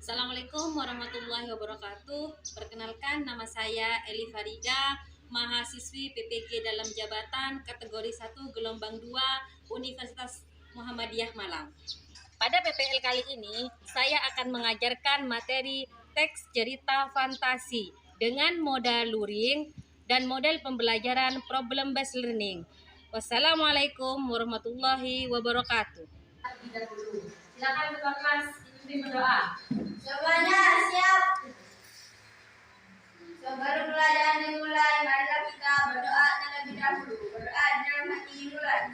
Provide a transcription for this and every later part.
Assalamualaikum warahmatullahi wabarakatuh. Perkenalkan, nama saya Eli Farida, mahasiswi PPG dalam jabatan kategori 1 gelombang 2 Universitas Muhammadiyah Malang. Pada PPL kali ini, saya akan mengajarkan materi teks cerita fantasi dengan modal luring dan model pembelajaran problem based learning. Wassalamualaikum warahmatullahi wabarakatuh. Silakan ketua kelas dipimpin berdoa. Semuanya siap. Sebelum pelajaran dimulai, marilah kita berdoa terlebih dahulu. Berdoa dalam hati dimulai.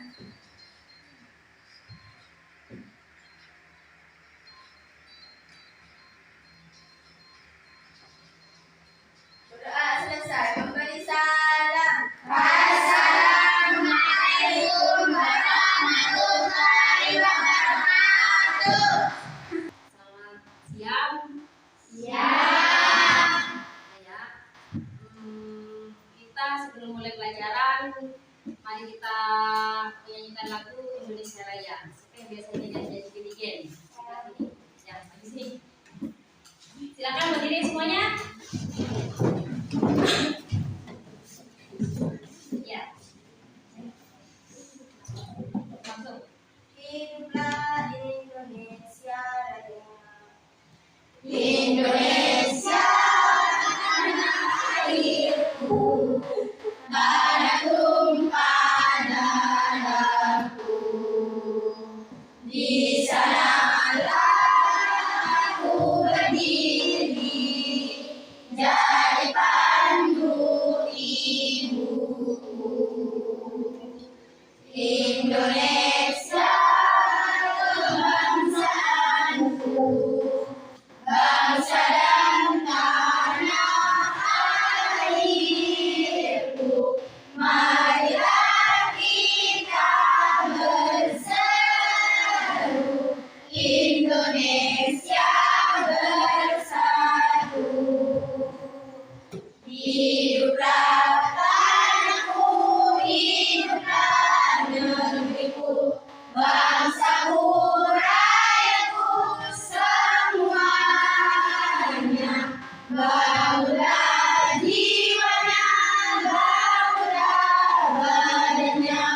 Berdoa selesai, memberi salam. Assalamualaikum warahmatullahi wabarakatuh. Selamat siang. Siap. Kita sebelum mulai pelajaran, mari kita menyanyikan lagu Indonesia Raya. Siapa yang biasanya jadi dirigen? Ya, di sini. Silakan berdiri semuanya. Ya. Masuk. Hiduplah Indonesia Raya. Indonesia airku, tanah tumpah darahku. Di sanalah aku berdiri, jadi pandu ibuku. Indonesia kebangsaanku, bangsa dan tanah airku. Marilah kita berseru, Indonesia bersatu. Hiduplah tanahku, hiduplah negeriku, bangsaku, rakyatku semuanya. Bangunlah jiwanya, bangunlah badannya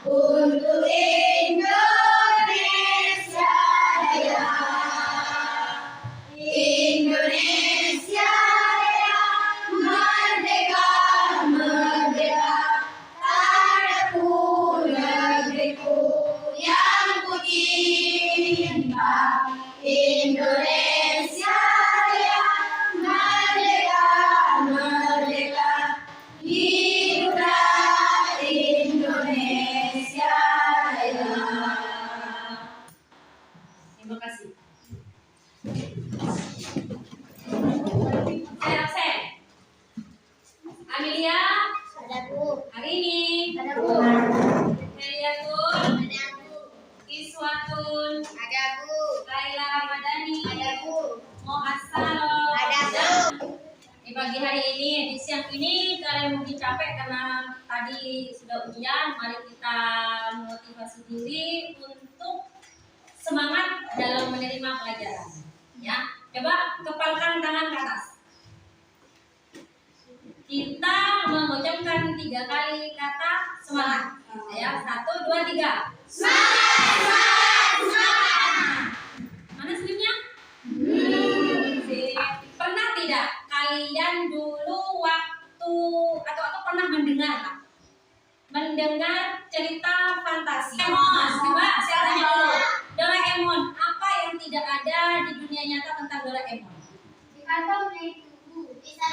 untuk Indonesia Raya. Indonesia Raya, merdeka, merdeka, tanahku, negeriku yang ku cinta. Indonesia Raya, merdeka, merdeka, hiduplah Indonesia Raya. Terima kasih. Saya absen. Amelia, Ada Bu. hari ini. Ada Bu. Heliatun, Ada Bu. Iswatun, Ada Bu. Laila Ramadhani, Ada Bu. Muhassalo. Ada Bu. Di pagi hari ini, di siang ini kalian mungkin capek karena tadi sudah ujian. Mari kita motivasi diri untuk semangat dalam menerima pelajaran. Ya, coba kepalkan tangan ke atas. Kita mengucapkan 3 kali kata semangat. Ya, 1, 2, 3. Semangat, semangat, semangat. Mana senyumnya? Pernah tidak kalian dulu waktu atau pernah mendengar cerita fantasi? Coba saya tanya dulu. Doraemon, apa yang tidak ada di dunia nyata tentang Doraemon? Di kantong itu Bu. Bisa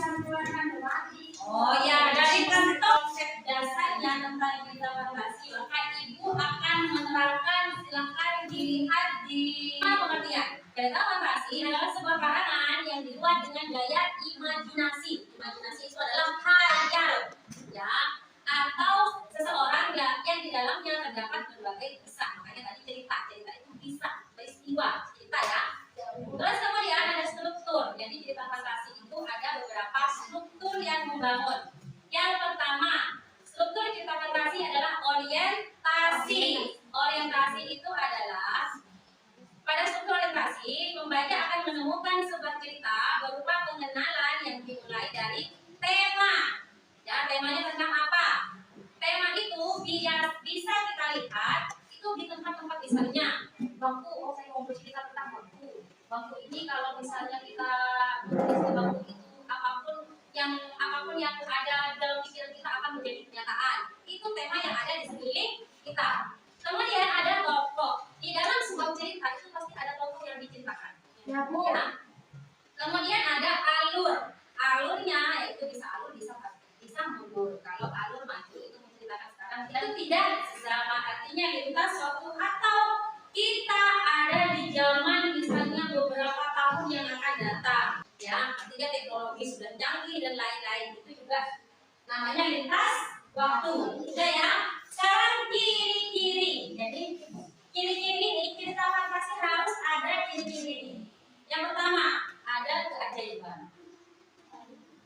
mengeluarkan mati. Oh ya, dari konsep dasarnya tentang cerita fantasi, maka ibu akan menerangkan. Silahkan dilihat di pengertian. Cerita fantasi adalah sebuah karangan yang dibuat dengan gaya imajinasi. Imajinasi itu adalah khayal, ya, atau seseorang yang di dalamnya terdapat berbagai kisah. Makanya tadi cerita itu kisah, peristiwa, cerita ya. Terus kemudian ada struktur. Jadi cerita fantasi itu ada beberapa struktur yang membangun. Yang pertama, struktur cerita fantasi adalah orientasi. Orientasi itu adalah pada struktur orientasi pembaca akan menemukan sebuah cerita berupa pengenalan yang dimulai dari tema. Ya, temanya tentang apa? Tema itu bisa kita lihat itu di tempat-tempat, misalnya bangku. Oh, saya mau bercerita tentang bangku. Bangku ini kalau misalnya kita menulis di bangku itu apapun yang ada dalam pikiran kita akan menjadi kenyataan. Itu tema yang ada di sekeliling kita. Kemudian ada tokoh. Di dalam sebuah cerita itu pasti ada tokoh yang diceritakan. Ya. Kemudian ada alur. Alurnya yaitu bisa alur, bisa mundur. Kalau alur maju itu menceritakan sekarang, itu tidak sama, artinya lintas suatu atau kita ada di zaman misalnya beberapa tahun yang akan datang. Ya, artinya teknologi sudah canggih dan lain-lain, itu juga namanya lintas waktu. Sudah ya. Sekarang ciri-ciri. Jadi ciri-ciri ini cerita fantasi harus ada ciri-ciri ini. Yang pertama ada keajaiban.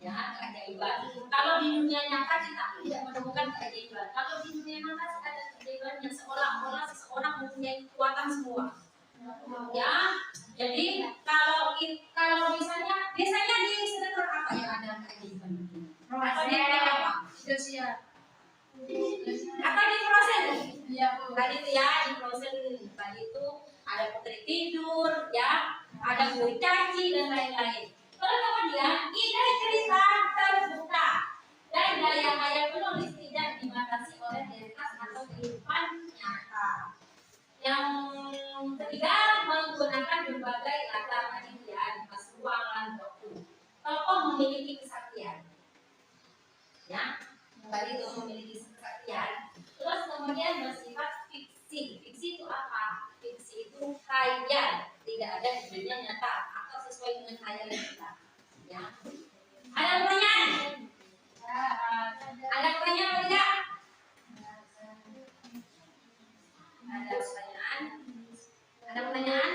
Ya, keajaiban. Kalau di dunia nyata kita tidak menemukan keajaiban. Kalau di dunia fantasi ada keajaiban yang seolah-olah seseorang mempunyai kekuatan semua. Ya, jadi kalau misalnya biasanya di sinetron apa yang ada keajaiban? Atau di apa? Atau di Frozen? Iya, tadi itu ya, di Frozen tadi itu ada putri tidur, ya, ada kurcaci dan lain-lain. Terus kemudian ide cerita terbuka dan gaya-gaya penulis tidak dibatasi oleh realitas atau kehidupan nyata. Yang ketiga, menggunakan berbagai latar adegan, ruangan, waktu. Tokoh memiliki kesaktian, ya, tadi itu memiliki kesaktian. Terus kemudian bersifat fiksi. Fiksi itu apa? Fiksi itu khayal, tidak ada di dunia nyata atau sesuai dengan khayal kita. Ya. Ada pertanyaan? Ada pertanyaan tidak? Ada pertanyaan? Ada pertanyaan?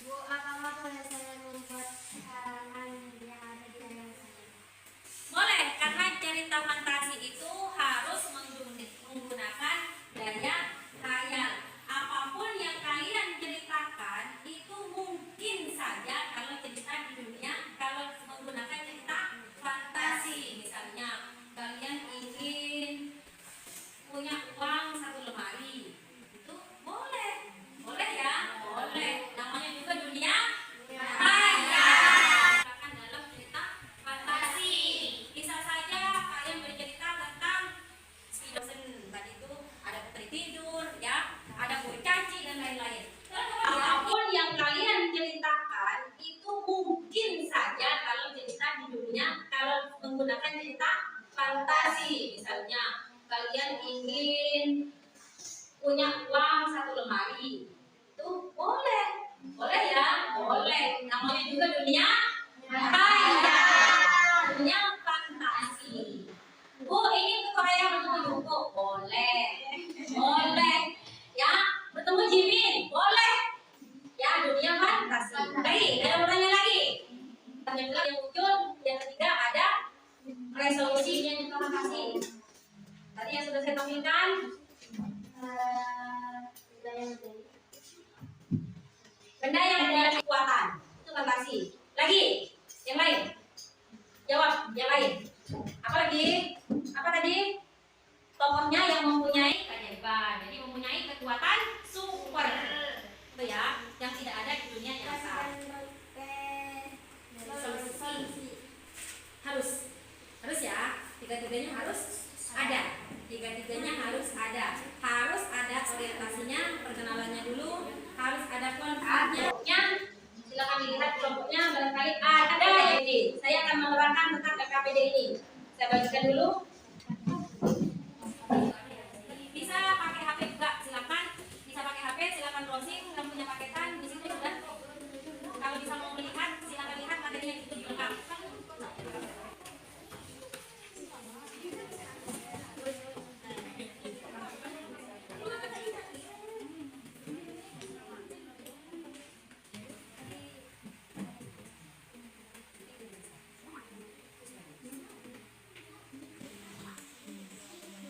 Bu, apakah boleh saya membuat halaman yang ada di dalam saya? Boleh, karena cerita fantasi itu harus menggunakan gaya khayal. Apapun yang kalian ceritakan itu mungkin saja kalau cerita di dunia, kalau menggunakan cerita fantasi. Misalnya kalian ingin punya uang 1 lemari, itu boleh, boleh ya, boleh. Namanya juga dunia khayal. Bahkan dalam cerita fantasi bisa saja kalian bercerita tentang Spiderman, tadi itu ada putri tidur, ya, ada kurcaci dan lain-lain. Apapun yang kalian ceritakan itu mungkin saja kalau cerita di dunia, kalau menggunakan cerita fantasi. Misalnya kalian ingin punya uang 1 lemari, itu boleh, boleh ya, boleh. Namanya juga dunia khayal, dunia fantasi. Bu, ini ke Korea bertemu Jungkook, boleh, boleh. Ya, bertemu Jimin, boleh. Ya, dunia fantasi. Lagi, ada pertanyaan lagi? Yang muncul, yang ketiga ada resolusi yang fantasi. Tadi yang sudah saya tampilkan, benda yang ada kekuatan, itu fantasi. Lagi, yang lain, jawab, yang lain. Apa lagi? Apa tadi? Tokohnya yang mempunyai keajaiban, jadi mempunyai kekuatan super, itu ya, yang tidak ada di dunia nyata. Harus ya, tiga-tiganya harus ada. Tiga-tiganya harus ada. Harus ada orientasinya, perkenalannya dulu, harus ada konfliknya. Silakan dilihat kelompoknya, barangkali ada ini. Saya akan menerangkan tentang KKPD ini. Saya bagikan dulu. Bisa pakai HP juga, silakan. Bisa pakai HP, silakan browsing. Kalau punya paketan di situ sudah. Kalau bisa mau melihat, silakan lihat materinya itu lengkap.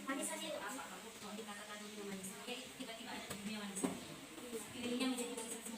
Manisasi itu apa? Kalau dikatakan dunia manisasi, tiba-tiba ada dunia manisasi. Pilihnya menjadi manisasi.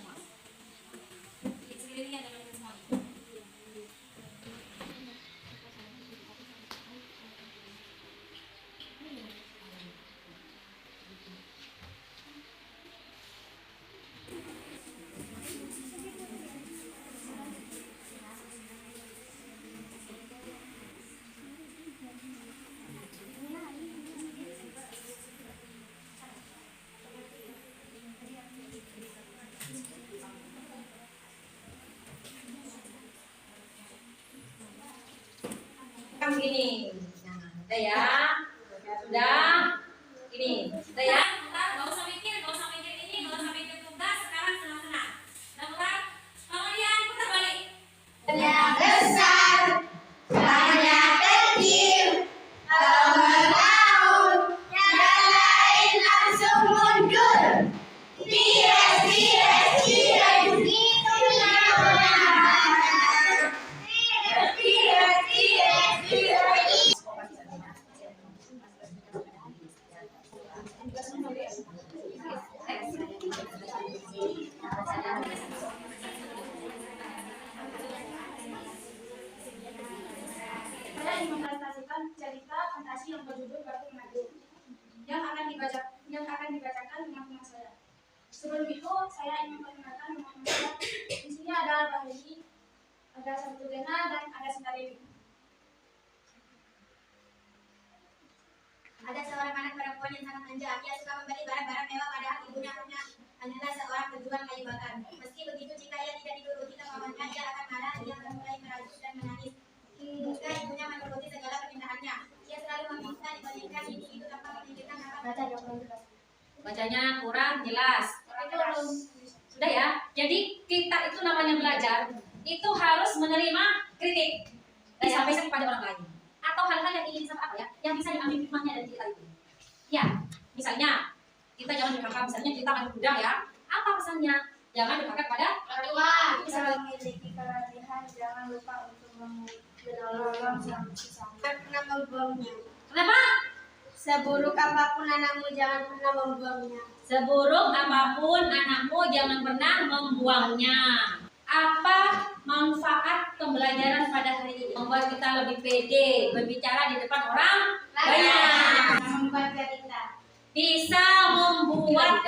Sudah ya? Sudah? Ini, sudah ya? Nggak usah mikir ini, nggak usah mikir tugas. Sekarang senang-senang. Nah, kemudian putar balik. Yang besar, hanya kecil, kalau berlaut, yang lain langsung mundur. Tires, tires, tires, itulah kebenaran. Tires, tires, tires, tires. Saya ingin mempresentasikan cerita fantasi yang berjudul Batu Madu yang akan dibacakan teman-teman saya. Sebelum itu, saya ingin memperkenalkan teman-teman saya. Di sini ada Bahri, ada Sabtudena, dan ada Sintadewi. Ada seorang anak perempuan yang sangat manja. Ia suka membeli barang-barang mewah padahal ibunya hanyalah seorang penjual kayu bakar. Meski begitu, jika ia tidak dituruti kemauannya, ia akan marah. Ia akan mulai merajuk dan menangis. Hingga ibunya menuruti segala permintaannya. Ia selalu meminta dibelikan ini itu tanpa memikirkan apa. Bacanya kurang jelas. Sudah ya? Jadi kita itu namanya belajar, itu harus menerima kritik dan sampaikan kepada orang lain. Atau hal-hal yang ingin apa ya, yang bisa diambil hikmahnya dari cerita itu. Ya, misalnya kita jangan durhaka, misalnya kita akan gudang ya. Apa pesannya? Jangan durhaka pada Orang tua. Kalau memiliki keletihan, jangan lupa untuk menolong sang sesama. Jangan pernah membuangnya. Kenapa? Seburuk apapun anakmu, jangan pernah membuangnya. Seburuk apapun anakmu, jangan pernah membuangnya. Apa manfaat pembelajaran pada hari ini? Membuat kita lebih pede berbicara di depan orang banyak. Membuat cerita. Bisa membuat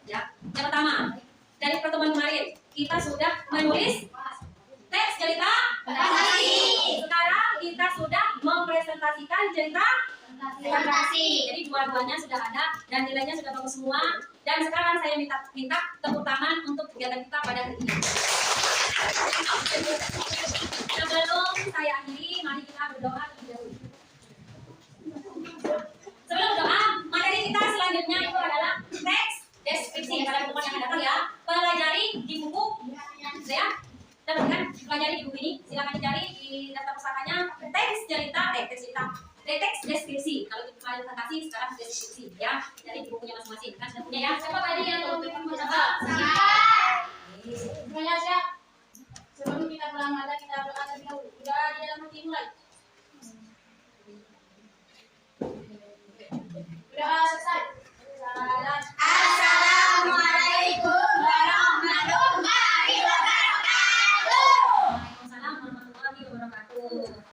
ya. Yang pertama, dari pertemuan kemarin kita sudah menulis teks cerita Fantasi. Sekarang kita sudah mempresentasikan cerita Fantasi. Jadi dua-duanya sudah ada dan nilainya sudah bagus semua. Dan sekarang saya minta tepuk tangan untuk kegiatan kita pada hari ini. Sebelum saya akhiri, mari kita berdoa terlebih dahulu. Sebelum doa, materi kita selanjutnya itu adalah teks deskripsi. Kalian teman yang datang ya, pelajari di buku, ya. Teman-teman, pelajari di buku ini. Silakan dicari di daftar pusakanya teks deskripsi. Kalau itu kalian fantasi, sekarang deskripsi, ya. Dari bukunya masing-masing. Kan sudah punya ya. Siapa tadi yang mau mencoba? Semuanya siap. Sebelum kita pulang ada kita berdoa terlebih dahulu. Udah di dalam hati mulai.